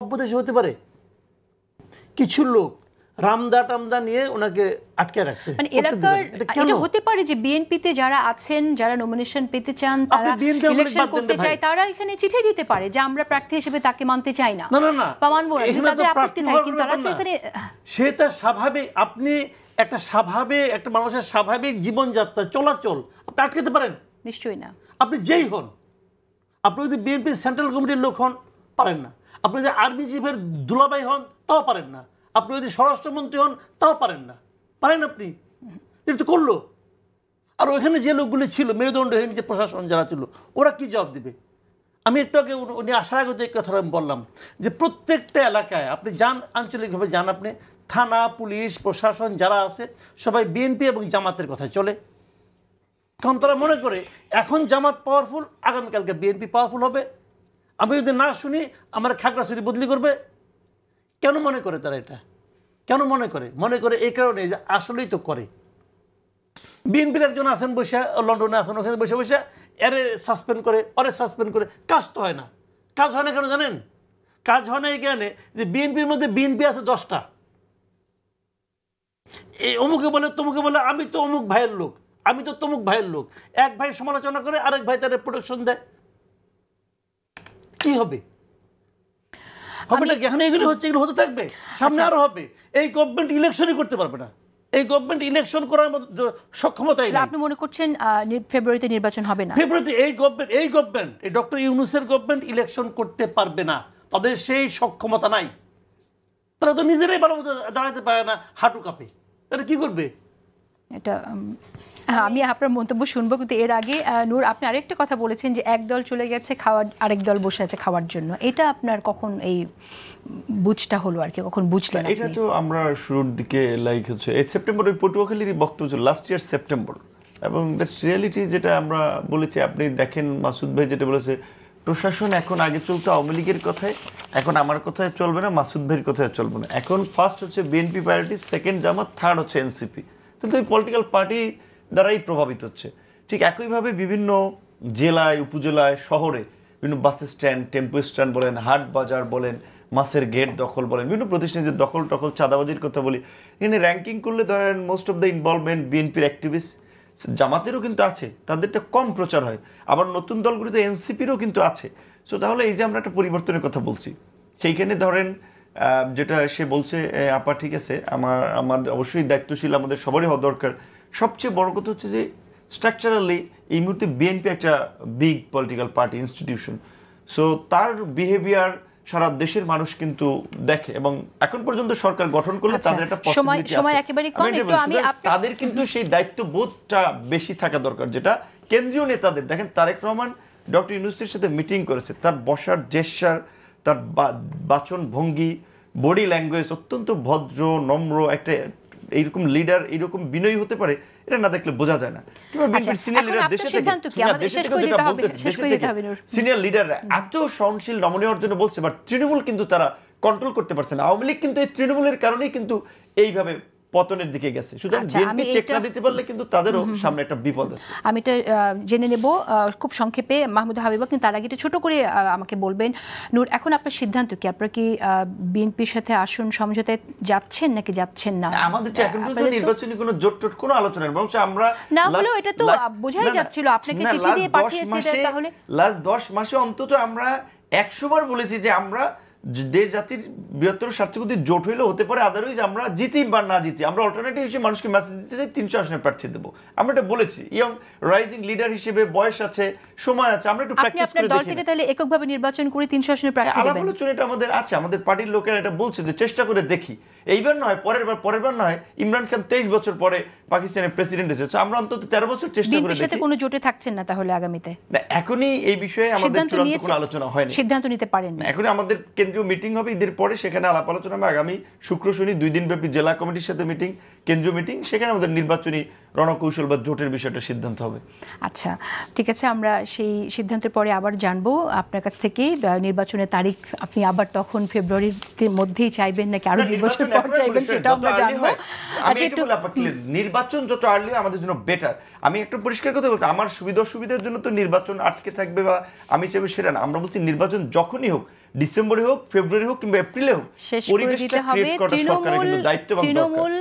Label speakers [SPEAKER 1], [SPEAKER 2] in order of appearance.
[SPEAKER 1] সভ্য দেশে হতে পারে? কিছু লোক রামদা টামদা নিয়ে ওনাকে আটকে রাখছে।
[SPEAKER 2] মানে এলাকার এটা হতে পারে যে বিএনপিতে যারা আছেন, যারা নমিনেশন পেতে চান, তারা ইলেকশন করতে চায়, তারা এখানে চিঠি দিতে পারে যে আমরা প্রার্থী হিসেবে তাকে মানতে চাই না।
[SPEAKER 1] না না না,
[SPEAKER 2] বা মানবো না, তাদের আপত্তি থাকে, কিন্তু তারা তো এখানে
[SPEAKER 1] সে তার স্বাভাবিক, আপনি একটা স্বাভাবিক একটা মানুষের স্বাভাবিক জীবনযাত্রা চলাচল আপনি আটকাতে পারেন?
[SPEAKER 2] নিশ্চয়ই না।
[SPEAKER 1] আপনি যেই হন, আপনি যদি বিএনপি সেন্ট্রাল কমিটির লোক হন পারেন না, আপনি যদি আর্মি চিফের দুলাভাই হন তাও পারেন না, আপনি যদি স্বরাষ্ট্রমন্ত্রী হন তাও পারেন না। পারেন আপনি? এটা তো করলো। আর ওইখানে যে লোকগুলি ছিল মেরুদণ্ডহীন যে প্রশাসন যারা ছিল, ওরা কি জবাব দেবে? আমি একটু আগে উনি আসার আগে এই কথাটা আমি বললাম যে প্রত্যেকটা এলাকায় আপনি যান, আঞ্চলিকভাবে যান, আপনি থানা, পুলিশ, প্রশাসন যারা আছে সবাই বিএনপি এবং জামাতের কথা চলে। কারণ তারা মনে করে এখন জামাত পাওয়ারফুল, আগামীকালকে বিএনপি পাওয়ারফুল হবে। আমি যদি না শুনি আমার খাগড়াছড়ি বদলি করবে। কেন মনে করে তারা এটা? কেন মনে করে? মনে করে এই কারণে যে আসলেই তো করে। বিএনপির একজন আছেন বসে, লন্ডনে আছেন, ওখানে বসে বসে এরে সাসপেন্ড করে, ওরে সাসপেন্ড করে, কাজ তো হয় না। কাজ হয় না কেন জানেন? কাজ হয় না এই কারণে যে বিএনপির মধ্যে বিএনপি আছে 10টা। এই অমুকে বলে তমুকে বলে আমি তো অমুক ভাইয়ের লোক, আমি তো তমুক ভাইয়ের লোক। এক ভাই সমালোচনা করে আরেক ভাই তাদের প্রোটেকশন দেয়। কি হবে? হবে না? এখানে এগুলো হচ্ছে, এগুলো হতে থাকবে, সামনে আরো হবে। এই গভর্নমেন্ট ইলেকশনই করতে পারবে না। এই গভর্নমেন্ট ইলেকশন করার মতো সক্ষমতাই নেই।
[SPEAKER 2] আপনি মনে করছেন ফেব্রুয়ারিতে নির্বাচন হবে না?
[SPEAKER 1] ফেব্রুয়ারিতে এই গভর্নমেন্ট এই ডক্টর ইউনূসের গভর্নমেন্ট ইলেকশন করতে পারবে না। তাদের সেই সক্ষমতা নাই। তারা তো নিজেরাই ভালো মতো দাঁড়াতে পারে না, হাঁটু কাঁপে। তারা কি করবে?
[SPEAKER 2] এটা আমি আপনার মন্তব্য শুনবো, কিন্তু এর আগে নূর, আপনি আরেকটা কথা বলেছেন যে এক দল চলে গেছে খাওয়ার, আরেক দল বসে আছে খাওয়ার জন্য। এটা আপনার কখন এই বুঝটা হলো আর কি, কখন বুঝলেন?
[SPEAKER 3] এটা তো আমরা শুরুর দিকে লাইক হচ্ছে এই সেপ্টেম্বরের পটুয়াখালীর বক্তব্য ছিল লাস্ট ইয়ার সেপ্টেম্বর, এবং দ্যাটস রিয়ালিটি যেটা আমরা বলেছি। আপনি দেখেন মাসুদ ভাই যেটা বলেছে, প্রশাসন এখন আগে চলতো আওয়ামী লীগের কথায়, এখন আমার কথায় চলবে না, মাসুদ ভাইয়ের কথায় চলবে না। এখন ফার্স্ট হচ্ছে বিএনপি প্রায়োরিটি, সেকেন্ড জামাত, থার্ড হচ্ছে এনসিপি। কিন্তু এই পলিটিক্যাল পার্টি দ্বারাই প্রভাবিত হচ্ছে। ঠিক একইভাবে বিভিন্ন জেলায়, উপজেলায়, শহরে বিভিন্ন বাস স্ট্যান্ড, টেম্পো স্ট্যান্ড বলেন, হাট বাজার বলেন, মাছের গেট দখল বলেন, বিভিন্ন প্রতিষ্ঠানের দখল টখল, চাঁদাবাজির কথা বলি, এখানে র্যাঙ্কিং করলে ধরেন মোস্ট অফ দ্য ইনভলভমেন্ট বিএনপির অ্যাক্টিভিস্ট, জামাতেরও কিন্তু আছে, তাদেরটা কম প্রচার হয়। আবার নতুন দলগুলিতে এনসিপিরও কিন্তু আছে। সো তাহলে এই যে আমরা একটা পরিবর্তনের কথা বলছি, সেইখানে ধরেন যেটা সে বলছে আপা ঠিক আছে, আমার অবশ্যই দায়িত্বশীল আমাদের সবারই হওয়া দরকার। সবচেয়ে বড় কথা হচ্ছে যে স্ট্রাকচারালি এই মুহূর্তে বিএনপি একটা big political party institution. So তার বিহেভিয়ার সারা দেশের মানুষ কিন্তু দেখে, এবং এখন পর্যন্ত সরকার গঠন করলে তাদের একটা পসিবিলিটি আছে, তাদের কিন্তু সেই দায়িত্ববোধটা বেশি থাকা দরকার, যেটা কেন্দ্রীয় নেতাদের। দেখেন তারেক রহমান ডক্টর ইউনূসের সাথে মিটিং করেছে, তার বসার জেস্চার, তার বাচন ভঙ্গি, বডি ল্যাঙ্গুয়েজ অত্যন্ত ভদ্র, নম্র। একটা এইরকম লিডার এইরকম বিনয়ী হতে পারে, এটা না দেখলে বোঝা যায় না। সিনিয়র লিডার এত সহনশীল নমনীয়র জন্য বলছে, বাট তৃণমূল কিন্তু তারা কন্ট্রোল করতে পারছে না। আওয়ামী লীগ কিন্তু এই তৃণমূলের কারণেই কিন্তু এইভাবে পতনের দিকে গেছে। সুতরাং বিএনপি চেক না দিতে পারলে কিন্তু তাদেরও সামনে একটা বিপদ আছে।
[SPEAKER 2] আমি এটা জেনে নেব খুব সংক্ষেপে মাহমুদা হাবিবা, কিন্তু তার আগে একটু ছোট করে আমাকে বলবেন নূর, এখন আপনার সিদ্ধান্ত কি? আপনারা কি বিএনপির সাথে আসন সমঝোতায় যাচ্ছেন নাকি যাচ্ছেন না?
[SPEAKER 3] আমাদের তো এখন পর্যন্ত নির্বাচনী কোনো জোট টোট কোনো আলোচনা নেই, বরং আমরা
[SPEAKER 2] না হলেও এটা তো বোঝাই যাচ্ছিল আপনাকে চিঠি দিয়ে পাঠিয়েছে। তাহলে
[SPEAKER 3] লাস্ট 10 মাসে অন্তত আমরা 100 বার বলেছি যে আমরা দেশ জাতির বৃহত্তর স্বার্থে যদি জোট হইলে হতে পারে, আদারওয়াইজ আমরা জিতি বা না জিতি, আমরা অল্টারনেটিভ হিসেবে মানুষকে মেসেজ দিতে চাই 300 আসনে প্রার্থী দেবো। আমরা এটা বলেছি, ইয়ং রাইজিং লিডার হিসেবে বয়স আছে, সময় আছে, আমরা একটু প্র্যাকটিস করে দেখি।
[SPEAKER 2] দল থেকে তাহলে এককভাবে নির্বাচন করে 300 আসনে প্রার্থী দেবেন?
[SPEAKER 3] আলাপ এটা আমাদের আছে, আমাদের পার্টির লোকেরা এটা বলছে যে চেষ্টা করে দেখি, এইবার নয় পরের বার নয়। ইমরান খান 23 বছর পরে পাকিস্তানের প্রেসিডেন্ট হয়েছে, আমরা অন্তত 13 বছর চেষ্টা করে দেখি।
[SPEAKER 2] সাথে কোনো জোটে থাকছেন না তাহলে আগামীতে?
[SPEAKER 3] না, এখনই এই বিষয়ে আমাদের চূড়ান্ত কোনো আলোচনা হয়নি,
[SPEAKER 2] সিদ্ধান্ত নিতে পারেন না।
[SPEAKER 3] এখনই আমাদের কেন্দ্রীয় মিটিং হবে ঈদের পরে, সেখানে আলাপ আলোচনা হবে। আগামী শুক্র শনি 2 দিন ব্যাপী জেলা কমিটির সাথে মিটিং, কেন্দ্রীয় মিটিং, সেখানে আমাদের নির্বাচনী রণকৌশল বা জোটের বিষয়টা সিদ্ধান্ত হবে।
[SPEAKER 2] আচ্ছা ঠিক আছে, আমরা সেই সিদ্ধান্তের পরে আবার জানবো আপনার কাছ থেকে। নির্বাচনের তারিখ আপনি আবার তখন ফেব্রুয়ারির মধ্যেই চাইবেন নাকি আরো নির্বাচন পর চাইবেন, সেটা আমরা জানবো।
[SPEAKER 3] নির্বাচন যত আর্লি আমাদের জন্য বেটার। আমি একটা পরিষ্কার কথা বলছি, আমার সুবিধার জন্য তো নির্বাচন আটকে থাকবে বা আমি চাইবো সেটা না। আমরা বলছি নির্বাচন যখনই হোক ডিসেম্বরে হোক, ফেব্রুয়ারি হোক কিংবা এপ্রিলে হোক,
[SPEAKER 2] শেষ করে দিতে হবে।
[SPEAKER 3] পরিবেশটা ক্রিয়েট করাটা সরকারের কিন্তু দায়িত্ব এবং দরকার।
[SPEAKER 2] তৃণমূল